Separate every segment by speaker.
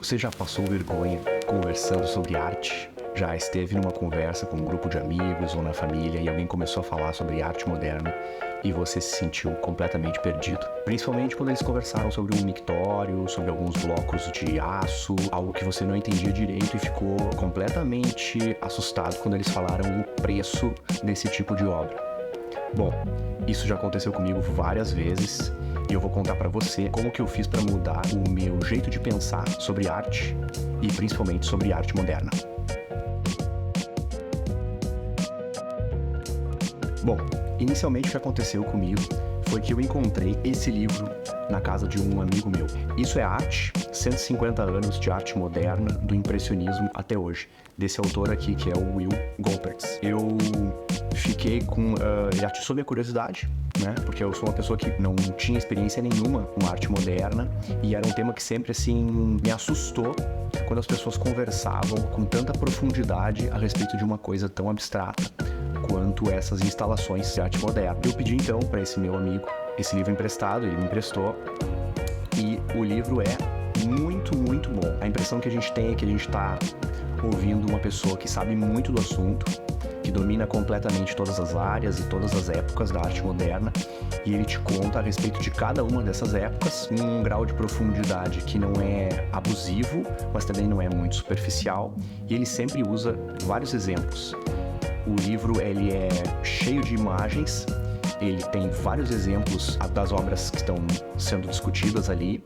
Speaker 1: Você já passou vergonha conversando sobre arte? Já esteve numa conversa com um grupo de amigos ou na família e alguém começou a falar sobre arte moderna e você se sentiu completamente perdido? Principalmente quando eles conversaram sobre um mictório, sobre alguns blocos de aço, algo que você não entendia direito e ficou completamente assustado quando eles falaram o preço desse tipo de obra. Bom, isso já aconteceu comigo várias vezes e eu vou contar pra você como que eu fiz pra mudar o meu jeito de pensar sobre arte e principalmente sobre arte moderna. Bom, inicialmente o que aconteceu comigo foi que eu encontrei esse livro na casa de um amigo meu. Isso é arte, 150 anos de arte moderna, do impressionismo até hoje, desse autor aqui que é o Will Gompertz. Eu fiquei com... ele atiçou minha curiosidade, né? Porque eu sou uma pessoa que não tinha experiência nenhuma com arte moderna e era um tema que sempre, assim, me assustou quando as pessoas conversavam com tanta profundidade a respeito de uma coisa tão abstrata quanto essas instalações de arte moderna. Eu pedi então para esse meu amigo esse livro emprestado, ele me emprestou, e o livro é muito, muito bom. A impressão que a gente tem é que a gente está ouvindo uma pessoa que sabe muito do assunto, que domina completamente todas as áreas e todas as épocas da arte moderna, e ele te conta a respeito de cada uma dessas épocas, em um grau de profundidade que não é abusivo, mas também não é muito superficial, e ele sempre usa vários exemplos. O livro ele é cheio de imagens, ele tem vários exemplos das obras que estão sendo discutidas ali,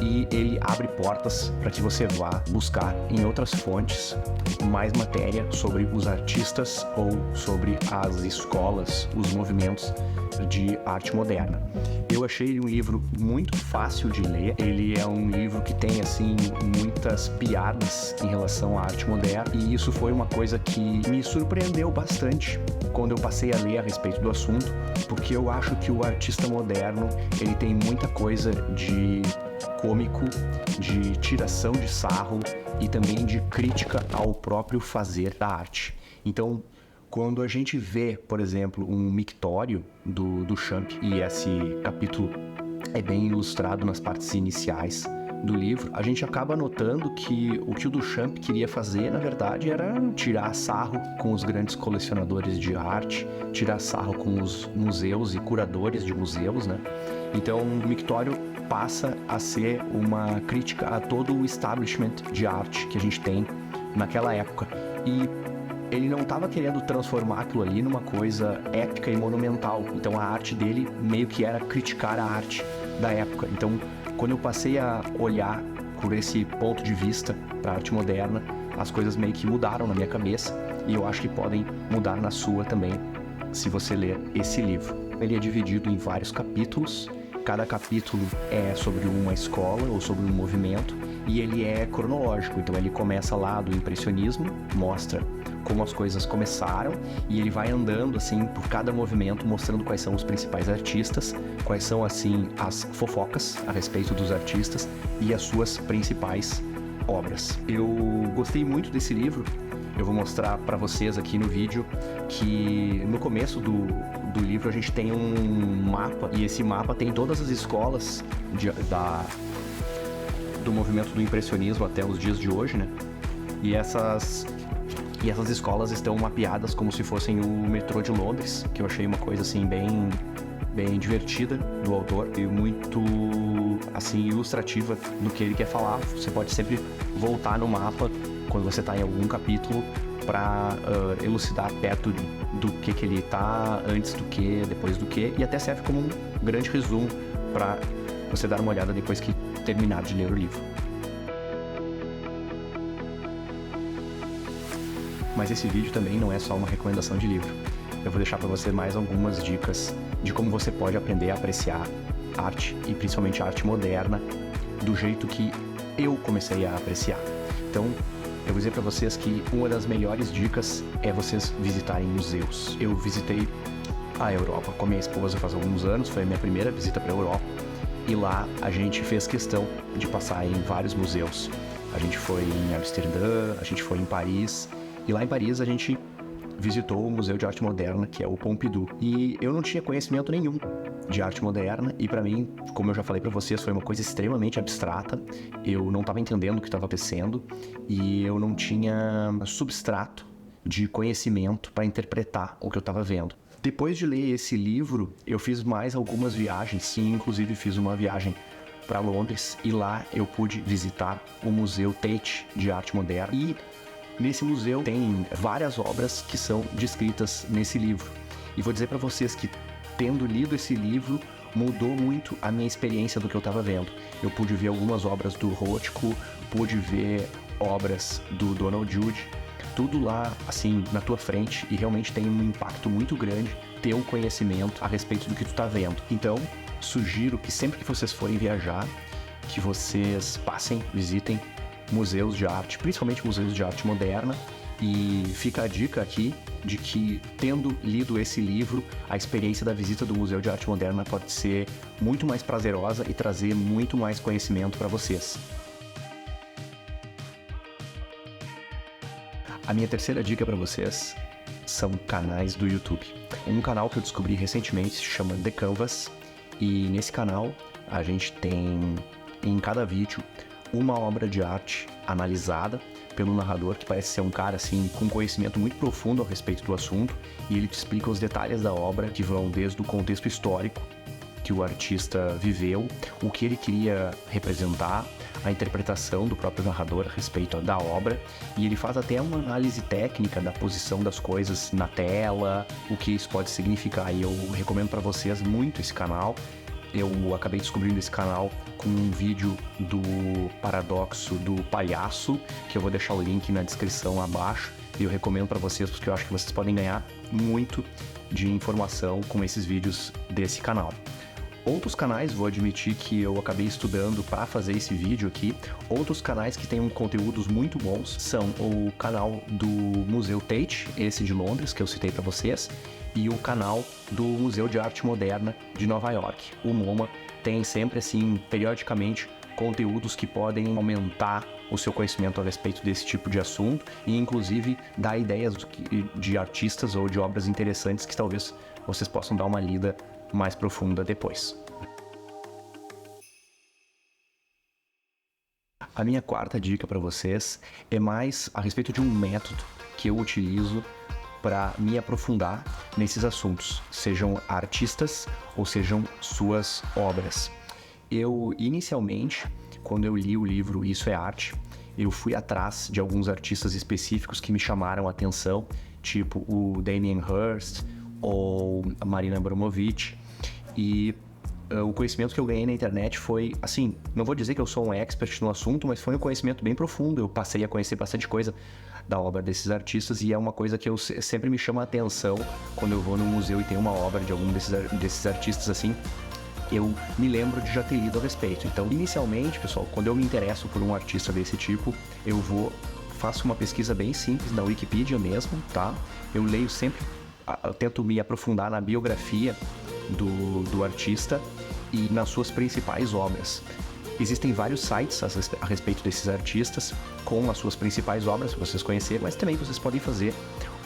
Speaker 1: e ele abre portas para que você vá buscar em outras fontes mais matéria sobre os artistas ou sobre as escolas, os movimentos de arte moderna. Eu achei ele um livro muito fácil de ler, ele é um livro que tem, assim, muitas piadas em relação à arte moderna, e isso foi uma coisa que me surpreendeu bastante quando eu passei a ler a respeito do assunto, porque eu acho que o artista moderno, ele tem muita coisa de cômico, de tiração de sarro e também de crítica ao próprio fazer da arte. Então, quando a gente vê, por exemplo, um mictório do Duchamp, e esse capítulo é bem ilustrado nas partes iniciais do livro, a gente acaba notando que o Duchamp queria fazer, na verdade, era tirar sarro com os grandes colecionadores de arte, tirar sarro com os museus e curadores de museus, né? Então, o mictório passa a ser uma crítica a todo o establishment de arte que a gente tem naquela época. E ele não estava querendo transformar aquilo ali numa coisa épica e monumental. Então a arte dele meio que era criticar a arte da época. Então, quando eu passei a olhar por esse ponto de vista para a arte moderna, as coisas meio que mudaram na minha cabeça, e eu acho que podem mudar na sua também, se você ler esse livro. Ele é dividido em vários capítulos. Cada capítulo é sobre uma escola ou sobre um movimento, e ele é cronológico. Então ele começa lá do impressionismo, mostra como as coisas começaram, e ele vai andando assim por cada movimento, mostrando quais são os principais artistas, quais são assim as fofocas a respeito dos artistas e as suas principais obras. Eu gostei muito desse livro. Eu vou mostrar para vocês aqui no vídeo que no começo do livro a gente tem um mapa, e esse mapa tem todas as escolas do movimento do impressionismo até os dias de hoje, né? E essas escolas estão mapeadas como se fossem o metrô de Londres, que eu achei uma coisa assim bem divertida do autor e muito assim ilustrativa do que ele quer falar. Você pode sempre voltar no mapa quando você está em algum capítulo para elucidar perto do que ele está, antes do que, depois do que, e até serve como um grande resumo para você dar uma olhada depois que terminar de ler o livro. Mas esse vídeo também não é só uma recomendação de livro. Eu vou deixar para você mais algumas dicas de como você pode aprender a apreciar arte, e principalmente a arte moderna, do jeito que eu comecei a apreciar. Então, eu vou dizer para vocês que uma das melhores dicas é vocês visitarem museus. Eu visitei a Europa com a minha esposa faz alguns anos, foi a minha primeira visita para a Europa, e lá a gente fez questão de passar em vários museus. A gente foi em Amsterdã, a gente foi em Paris, e lá em Paris a gente visitou o Museu de Arte Moderna, que é o Pompidou. E eu não tinha conhecimento nenhum de arte moderna e para mim, como eu já falei para vocês, foi uma coisa extremamente abstrata. Eu não estava entendendo o que estava acontecendo e eu não tinha substrato de conhecimento para interpretar o que eu estava vendo. Depois de ler esse livro, eu fiz mais algumas viagens, sim, inclusive fiz uma viagem para Londres e lá eu pude visitar o Museu Tate de Arte Moderna e nesse museu tem várias obras que são descritas nesse livro. E vou dizer para vocês que tendo lido esse livro mudou muito a minha experiência do que eu estava vendo. Eu pude ver algumas obras do Rothko, pude ver obras do Donald Judd, tudo lá, assim, na tua frente, e realmente tem um impacto muito grande ter um conhecimento a respeito do que tu tá vendo. Então, sugiro que sempre que vocês forem viajar, que vocês passem, visitem museus de arte, principalmente museus de arte moderna, e fica a dica aqui de que, tendo lido esse livro, a experiência da visita do Museu de Arte Moderna pode ser muito mais prazerosa e trazer muito mais conhecimento para vocês. A minha terceira dica para vocês são canais do YouTube. Um canal que eu descobri recentemente se chama The Canvas, e nesse canal a gente tem em cada vídeo uma obra de arte analisada pelo narrador, que parece ser um cara assim com conhecimento muito profundo a respeito do assunto, e ele te explica os detalhes da obra, que vão desde o contexto histórico que o artista viveu, o que ele queria representar, a interpretação do próprio narrador a respeito da obra, e ele faz até uma análise técnica da posição das coisas na tela, o que isso pode significar, e eu recomendo para vocês muito esse canal. Eu acabei descobrindo esse canal com um vídeo do Paradoxo do Palhaço, que eu vou deixar o link na descrição abaixo, e eu recomendo para vocês porque eu acho que vocês podem ganhar muito de informação com esses vídeos desse canal. Outros canais, vou admitir que eu acabei estudando para fazer esse vídeo aqui. Outros canais que têm conteúdos muito bons são o canal do Museu Tate, esse de Londres, que eu citei para vocês, e o canal do Museu de Arte Moderna de Nova York. O MoMA tem sempre, assim, periodicamente, conteúdos que podem aumentar o seu conhecimento a respeito desse tipo de assunto e, inclusive, dar ideias de artistas ou de obras interessantes que talvez vocês possam dar uma lida mais profunda depois. A minha quarta dica para vocês é mais a respeito de um método que eu utilizo para me aprofundar nesses assuntos, sejam artistas ou sejam suas obras. Eu, inicialmente, quando eu li o livro Isso é Arte, eu fui atrás de alguns artistas específicos que me chamaram a atenção, tipo o Damien Hirst ou a Marina Abramovic, e o conhecimento que eu ganhei na internet foi, assim, não vou dizer que eu sou um expert no assunto, mas foi um conhecimento bem profundo. Eu passei a conhecer bastante coisa da obra desses artistas e é uma coisa que eu sempre me chama a atenção quando eu vou no museu e tem uma obra de algum desses artistas assim. Eu me lembro de já ter lido a respeito. Então, inicialmente, pessoal, quando eu me interesso por um artista desse tipo, faço uma pesquisa bem simples na Wikipedia mesmo, tá? Eu leio sempre, eu tento me aprofundar na biografia do artista e nas suas principais obras. Existem vários sites a respeito desses artistas com as suas principais obras, para vocês conhecerem, mas também vocês podem fazer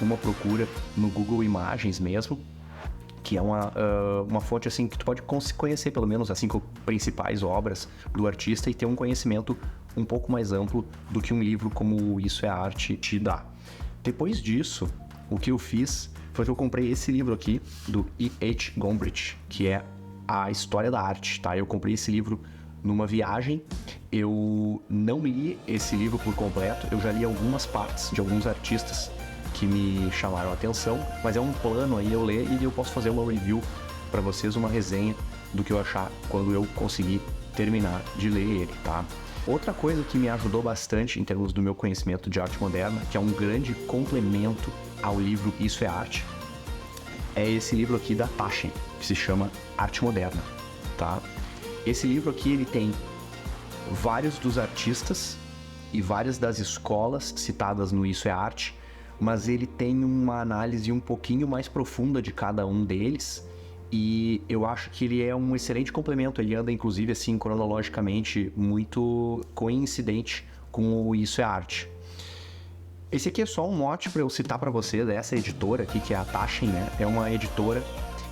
Speaker 1: uma procura no Google Imagens mesmo, que é uma fonte assim que tu pode conhecer pelo menos as 5 principais obras do artista e ter um conhecimento um pouco mais amplo do que um livro como Isso é Arte te dá. Depois disso, o que eu fiz foi que eu comprei esse livro aqui do E.H. Gombrich, que é a história da arte, tá? Eu comprei esse livro numa viagem, eu não li esse livro por completo, eu já li algumas partes de alguns artistas que me chamaram a atenção, mas é um plano aí eu ler e eu posso fazer uma review para vocês, uma resenha do que eu achar quando eu conseguir terminar de ler ele, tá? Outra coisa que me ajudou bastante em termos do meu conhecimento de arte moderna, que é um grande complemento ao livro Isso é Arte, é esse livro aqui da Taschen, que se chama Arte Moderna, tá? Esse livro aqui, ele tem vários dos artistas e várias das escolas citadas no Isso é Arte, mas ele tem uma análise um pouquinho mais profunda de cada um deles, e eu acho que ele é um excelente complemento. Ele anda, inclusive, assim, cronologicamente, muito coincidente com o Isso é Arte. Esse aqui é só um mote para eu citar para vocês, essa editora aqui, que é a Taschen, né? É uma editora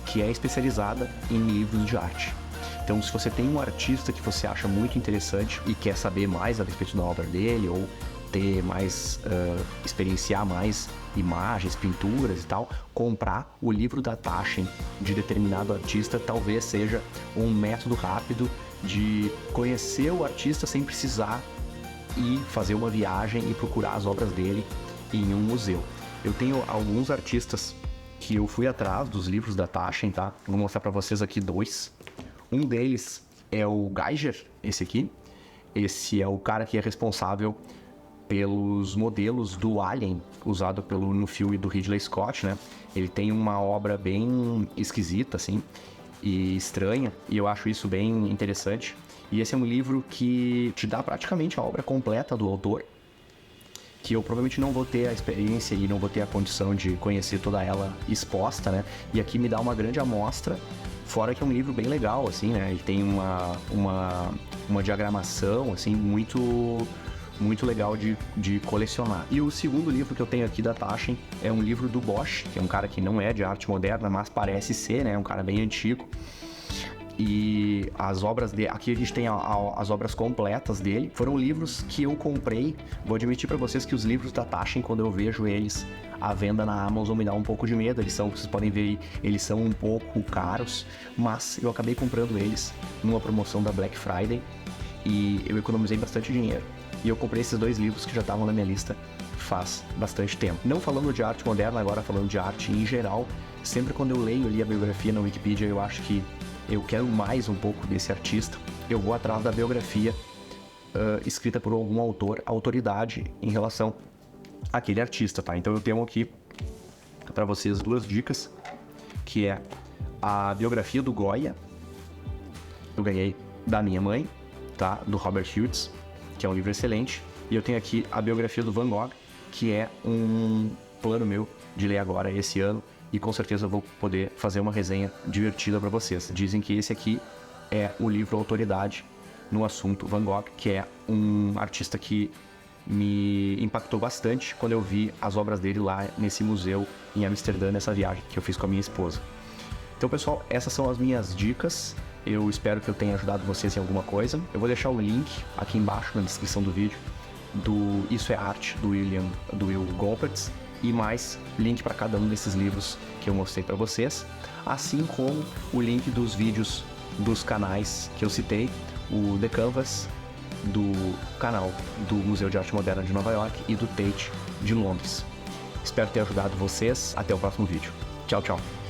Speaker 1: que é especializada em livros de arte. Então, se você tem um artista que você acha muito interessante e quer saber mais a respeito da obra dele, ou ter mais, experienciar mais imagens, pinturas e tal, comprar o livro da Taschen de determinado artista talvez seja um método rápido de conhecer o artista sem precisar ir fazer uma viagem e procurar as obras dele em um museu. Eu tenho alguns artistas que eu fui atrás dos livros da Taschen, tá? Vou mostrar para vocês aqui dois. Um deles é o Giger, esse aqui. Esse é o cara que é responsável pelos modelos do Alien, usado no filme do Ridley Scott, né? Ele tem uma obra bem esquisita, assim, e estranha, e eu acho isso bem interessante. E esse é um livro que te dá praticamente a obra completa do autor, que eu provavelmente não vou ter a experiência e não vou ter a condição de conhecer toda ela exposta, né? E aqui me dá uma grande amostra, fora que é um livro bem legal, assim, né? Ele tem uma diagramação, assim, muito legal de colecionar. E o segundo livro que eu tenho aqui da Taschen é um livro do Bosch, que é um cara que não é de arte moderna, mas parece ser, né? Um cara bem antigo. E as obras dele, aqui a gente tem as obras completas dele. Foram livros que eu comprei. Vou admitir para vocês que os livros da Taschen, quando eu vejo eles à venda na Amazon, me dá um pouco de medo. Vocês podem ver aí, eles são um pouco caros, mas eu acabei comprando eles numa promoção da Black Friday e eu economizei bastante dinheiro. E eu comprei esses dois livros que já estavam na minha lista faz bastante tempo. Não falando de arte moderna, agora falando de arte em geral. Sempre quando eu leio ali a biografia na Wikipedia, eu acho que eu quero mais um pouco desse artista, eu vou atrás da biografia escrita por algum autoridade em relação àquele artista, tá? Então eu tenho aqui para vocês duas dicas, que é a biografia do Goya, eu ganhei da minha mãe, tá? Do Robert Hughes, que é um livro excelente, e eu tenho aqui a biografia do Van Gogh, que é um plano meu de ler agora esse ano, e com certeza eu vou poder fazer uma resenha divertida para vocês. Dizem que esse aqui é o livro autoridade no assunto Van Gogh, que é um artista que me impactou bastante quando eu vi as obras dele lá nesse museu em Amsterdã, nessa viagem que eu fiz com a minha esposa. Então, pessoal, essas são as minhas dicas. Eu espero que eu tenha ajudado vocês em alguma coisa. Eu vou deixar o link aqui embaixo na descrição do vídeo do Isso é Arte, do Will Gompertz, e mais link para cada um desses livros que eu mostrei para vocês, assim como o link dos vídeos dos canais que eu citei, o The Canvas, do canal do Museu de Arte Moderna de Nova York e do Tate de Londres. Espero ter ajudado vocês. Até o próximo vídeo. Tchau, tchau.